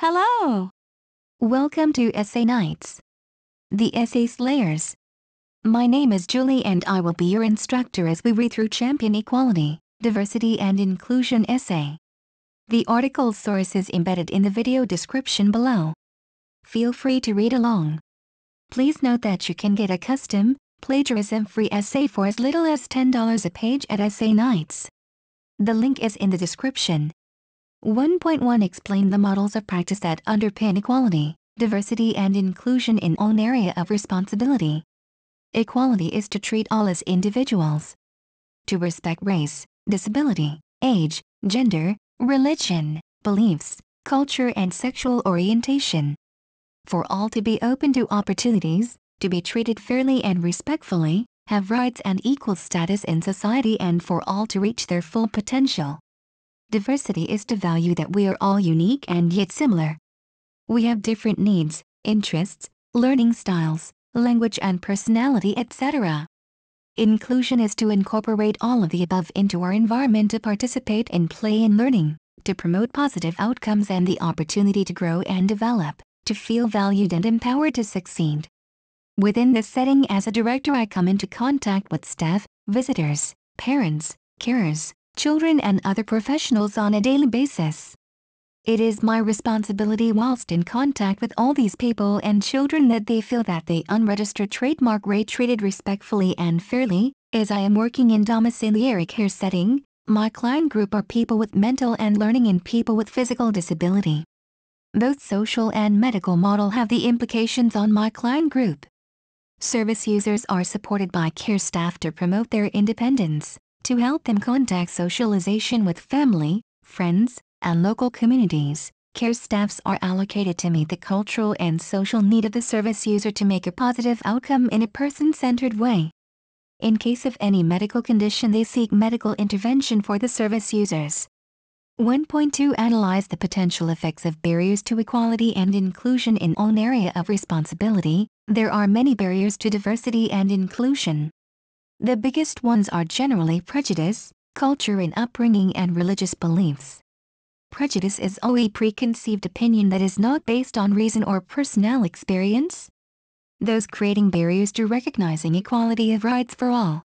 Hello! Welcome to Essay Nights, the Essay Slayers. My name is Julie and I will be your instructor as we read through Champion Equality, Diversity and Inclusion essay. The article source is embedded in the video description below. Feel free to read along. Please note that you can get a custom, plagiarism-free essay for as little as $10 a page at Essay Nights. The link is in the description. 1.1 Explain the models of practice that underpin equality, diversity and inclusion in own area of responsibility. Equality is to treat all as individuals. To respect race, disability, age, gender, religion, beliefs, culture and sexual orientation. For all to be open to opportunities, to be treated fairly and respectfully, have rights and equal status in society and for all to reach their full potential. Diversity is to value that we are all unique and yet similar. We have different needs, interests, learning styles, language and personality, etc. Inclusion is to incorporate all of the above into our environment to participate in play and learning, to promote positive outcomes and the opportunity to grow and develop, to feel valued and empowered to succeed. Within this setting as a director, I come into contact with staff, visitors, parents, carers, children and other professionals on a daily basis. It is my responsibility whilst in contact with all these people and children that they feel that the unregistered trademark rate treated respectfully and fairly. As I am working in domiciliary care setting, my client group are people with mental and learning and people with physical disability. Both social and medical model have the implications on my client group. Service users are supported by care staff to promote their independence, to help them contact socialization with family, friends, and local communities. Care staffs are allocated to meet the cultural and social need of the service user to make a positive outcome in a person-centered way. In case of any medical condition, they seek medical intervention for the service users. 1.2 Analyze the potential effects of barriers to equality and inclusion in own area of responsibility. There are many barriers to diversity and inclusion. The biggest ones are generally prejudice, culture and upbringing and religious beliefs. Prejudice is a preconceived opinion that is not based on reason or personal experience. Those creating barriers to recognizing equality of rights for all.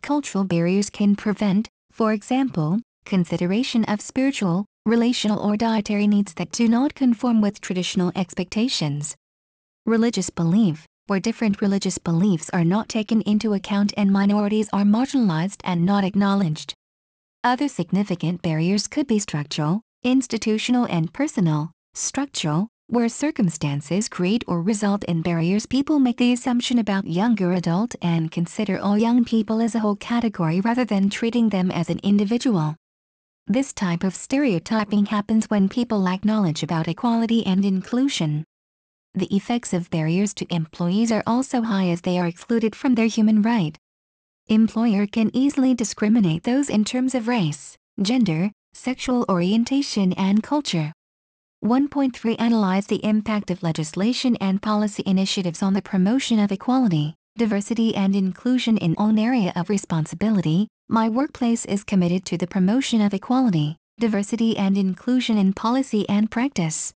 Cultural barriers can prevent, for example, consideration of spiritual, relational or dietary needs that do not conform with traditional expectations. Religious belief, where different religious beliefs are not taken into account and minorities are marginalized and not acknowledged. Other significant barriers could be structural, institutional and personal. Structural, where circumstances create or result in barriers. People make the assumption about younger adult and consider all young people as a whole category rather than treating them as an individual. This type of stereotyping happens when people lack knowledge about equality and inclusion. The effects of barriers to employees are also high as they are excluded from their human right. Employer can easily discriminate those in terms of race, gender, sexual orientation and culture. 1.3 Analyze the impact of legislation and policy initiatives on the promotion of equality, diversity and inclusion in own area of responsibility. My workplace is committed to the promotion of equality, diversity and inclusion in policy and practice.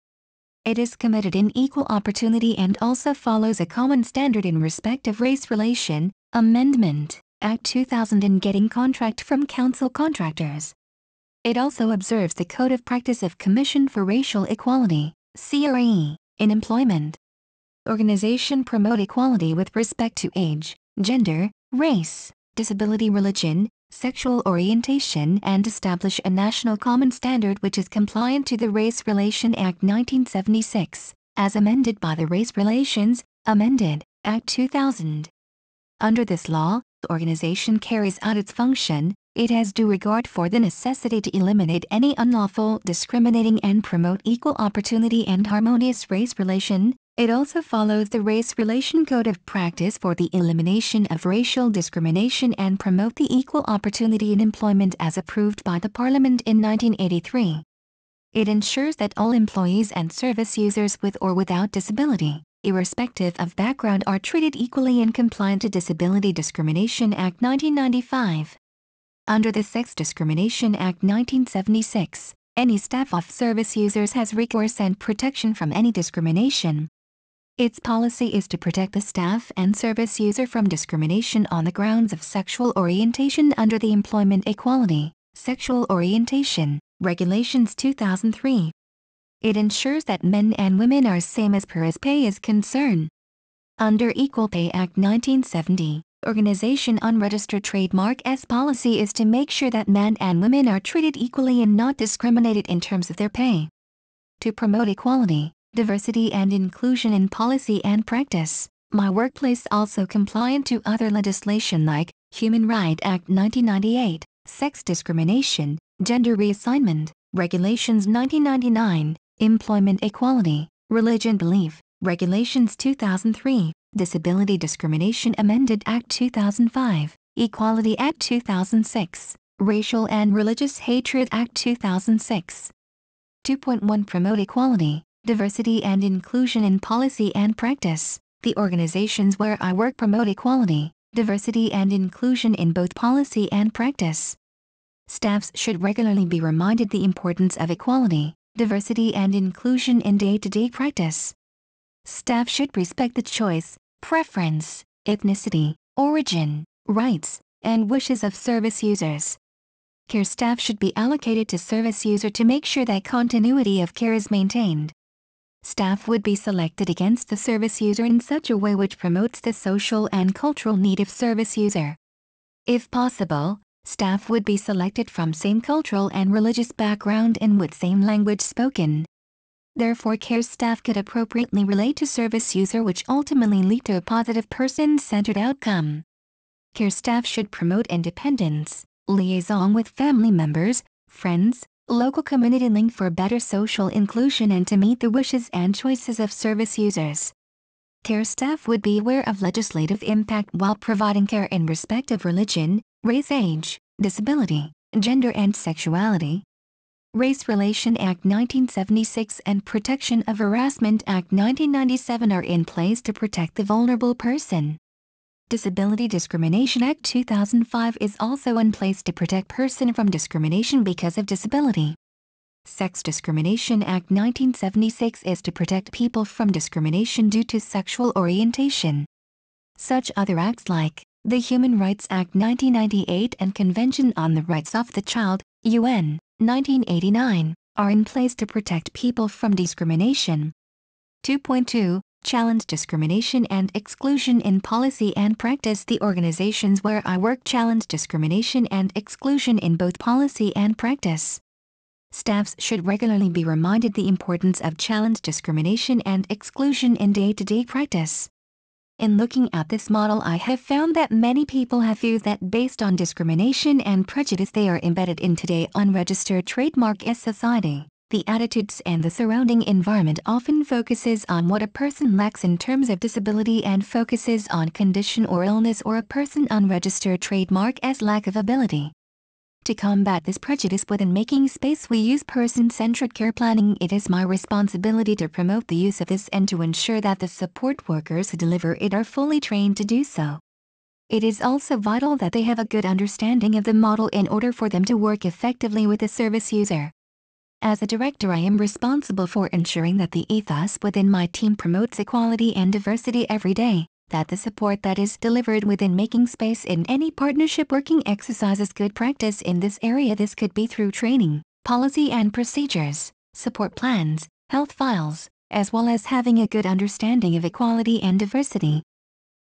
It is committed in equal opportunity and also follows a common standard in respect of race relation, Amendment, Act 2000 in getting contract from council contractors. It also observes the Code of Practice of Commission for Racial Equality, CRE, in employment. Organization promote equality with respect to age, gender, race, disability, religion, sexual orientation and establish a national common standard which is compliant to the Race Relation Act 1976, as amended by the Race Relations, Amended, Act 2000. Under this law, the organization carries out its function. It has due regard for the necessity to eliminate any unlawful, discriminating and promote equal opportunity and harmonious race relation. It also follows the Race Relation Code of Practice for the elimination of racial discrimination and promote the equal opportunity in employment as approved by the Parliament in 1983. It ensures that all employees and service users with or without disability, irrespective of background, are treated equally and compliant to Disability Discrimination Act 1995. Under the Sex Discrimination Act 1976, Any staff of service users has recourse and protection from any discrimination. Its policy is to protect the staff and service user from discrimination on the grounds of sexual orientation under the Employment Equality, Sexual Orientation, Regulations 2003. It ensures that men and women are same as far as pay is concerned. Under Equal Pay Act 1970, Organization Unregistered Trademark's policy is to make sure that men and women are treated equally and not discriminated in terms of their pay. To promote equality, diversity and inclusion in policy and practice, my workplace also compliant to other legislation like Human Rights Act 1998, Sex Discrimination, Gender Reassignment, Regulations 1999, Employment Equality, Religion Belief, Regulations 2003, Disability Discrimination Amended Act 2005, Equality Act 2006, Racial and Religious Hatred Act 2006. 2.1 Promote equality, diversity and inclusion in policy and practice. The organizations where I work promote equality, diversity and inclusion in both policy and practice. Staffs should regularly be reminded the importance of equality, diversity and inclusion in day-to-day practice. Staff should respect the choice, preference, ethnicity, origin, rights, and wishes of service users. Care staff should be allocated to service user to make sure that continuity of care is maintained. Staff would be selected against the service user in such a way which promotes the social and cultural need of service user. If possible, staff would be selected from same cultural and religious background and with same language spoken. Therefore, care staff could appropriately relate to service user, which ultimately lead to a positive person-centered outcome. Care staff should promote independence, liaison with family members, friends, local community link for better social inclusion and to meet the wishes and choices of service users. Care staff would be aware of legislative impact while providing care in respect of religion, race, age, disability, gender and sexuality. Race Relation Act 1976 and Protection of Harassment Act 1997 are in place to protect the vulnerable person. Disability Discrimination Act 2005 is also in place to protect person from discrimination because of disability. Sex Discrimination Act 1976 is to protect people from discrimination due to sexual orientation. Such other acts like the Human Rights Act 1998 and Convention on the Rights of the Child, UN, 1989, are in place to protect people from discrimination. 2.2 Challenge discrimination and exclusion in policy and practice. The organizations where I work challenge discrimination and exclusion in both policy and practice. Staffs should regularly be reminded the importance of challenge discrimination and exclusion in day-to-day practice. In looking at this model, I have found that many people have views that based on discrimination and prejudice they are embedded in today's unregistered trademark society. The attitudes and the surrounding environment often focuses on what a person lacks in terms of disability and focuses on condition or illness or a person unregistered trademark as lack of ability. To combat this prejudice within making space, we use person-centered care planning. It is my responsibility to promote the use of this and to ensure that the support workers who deliver it are fully trained to do so. It is also vital that they have a good understanding of the model in order for them to work effectively with the service user. As a director, I am responsible for ensuring that the ethos within my team promotes equality and diversity every day, that the support that is delivered within making space in any partnership working exercises good practice in this area. This could be through training, policy and procedures, support plans, health files, as well as having a good understanding of equality and diversity.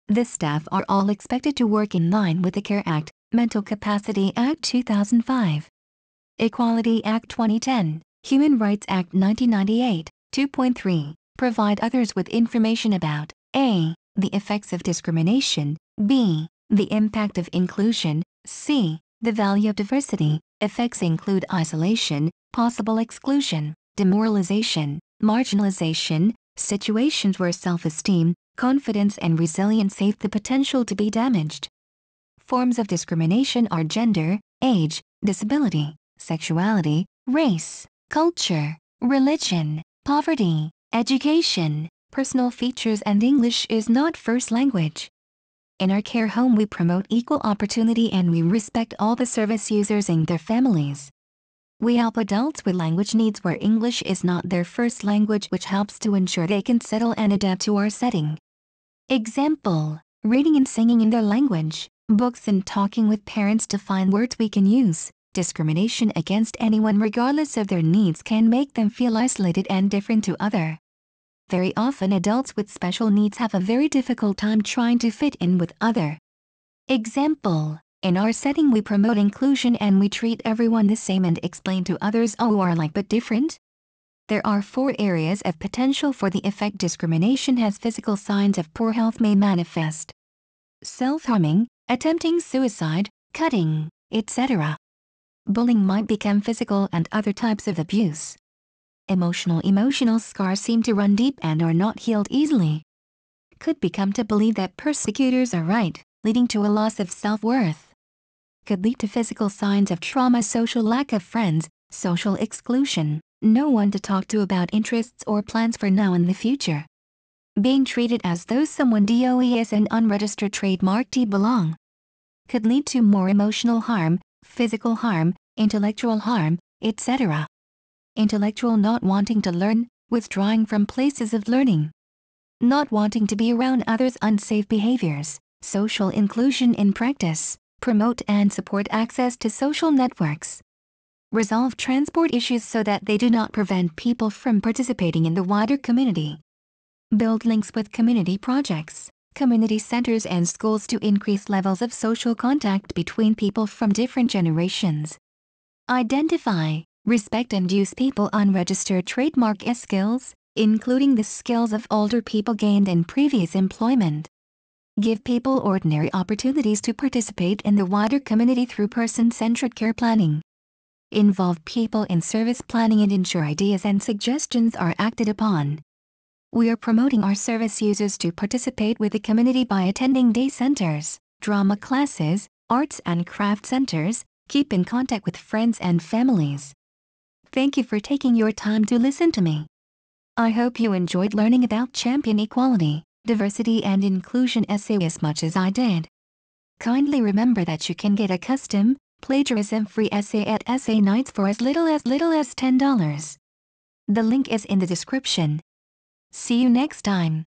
The staff are all expected to work in line with the CARE Act, Mental Capacity Act 2005, Equality Act 2010, Human Rights Act 1998. 2.3 Provide others with information about A. The effects of discrimination, B. The impact of inclusion, C. The value of diversity. Effects include isolation, possible exclusion, demoralization, marginalization, situations where self-esteem, confidence and resilience have the potential to be damaged. Forms of discrimination are gender, age, disability, sexuality, race, culture, religion, poverty, education, personal features, and English is not first language. In our care home, we promote equal opportunity and we respect all the service users and their families. We help adults with language needs where English is not their first language, which helps to ensure they can settle and adapt to our setting. Example: reading and singing in their language, books and talking with parents to find words we can use. Discrimination against anyone regardless of their needs can make them feel isolated and different to other. Very often adults with special needs have a very difficult time trying to fit in with other. Example: in our setting we promote inclusion and we treat everyone the same and explain to others who are like but different. There are 4 areas of potential for the effect discrimination has. Physical signs of poor health may manifest: self-harming, attempting suicide, cutting, etc. Bullying might become physical and other types of abuse. Emotional scars seem to run deep and are not healed easily. Could become to believe that persecutors are right, leading to a loss of self-worth. Could lead to physical signs of trauma: social lack of friends, social exclusion, no one to talk to about interests or plans for now and the future. Being treated as though someone does an unregistered trademark to belong. Could lead to more emotional harm, physical harm, intellectual harm, etc. Intellectual: not wanting to learn, withdrawing from places of learning. Not wanting to be around others: unsafe behaviors. Social inclusion in practice: promote and support access to social networks. Resolve transport issues so that they do not prevent people from participating in the wider community. Build links with community projects, community centers and schools to increase levels of social contact between people from different generations. Identify, respect and use people unregistered trademark skills, including the skills of older people gained in previous employment. Give people ordinary opportunities to participate in the wider community through person-centered care planning. Involve people in service planning and ensure ideas and suggestions are acted upon. We are promoting our service users to participate with the community by attending day centers, drama classes, arts and craft centers. Keep in contact with friends and families. Thank you for taking your time to listen to me. I hope you enjoyed learning about champion equality, diversity and inclusion essay as much as I did. Kindly remember that you can get a custom, plagiarism-free essay at A9AYTZ for as little as $10. The link is in the description. See you next time.